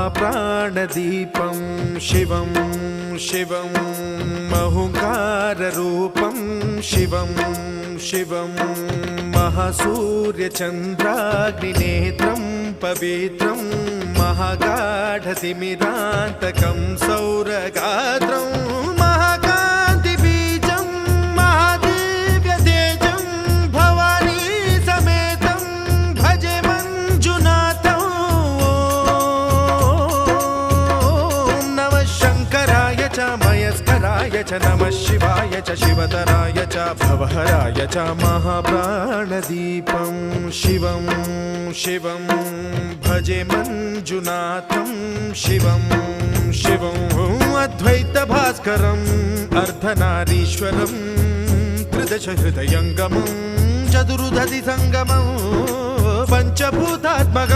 महाप्राणदीपं शिवं शिवं महुकाररूपं शिवं शिवं महासूर्यचन्द्राग्निनेत्रं पवित्रं महागाढतिमिरान्तकं सौरगात्रं महाकान्तिबीजं महादिव्यतेजं भवानी समेतं भजे मञ्जुनाथं। ॐ नमः शङ्कराय च मयस्कराय च नमः शिवाय च शिवतराय च भवहराय च महाप्राणदीपं शिवं शिवं भजे मञ्जुनाथं शिवं शिवं अद्वैतभास्करम् अर्धनारीश्वरं त्रिदशहृदयङ्गमं चतुर्दधिसङ्गमं पञ्चभूतात्मकम्।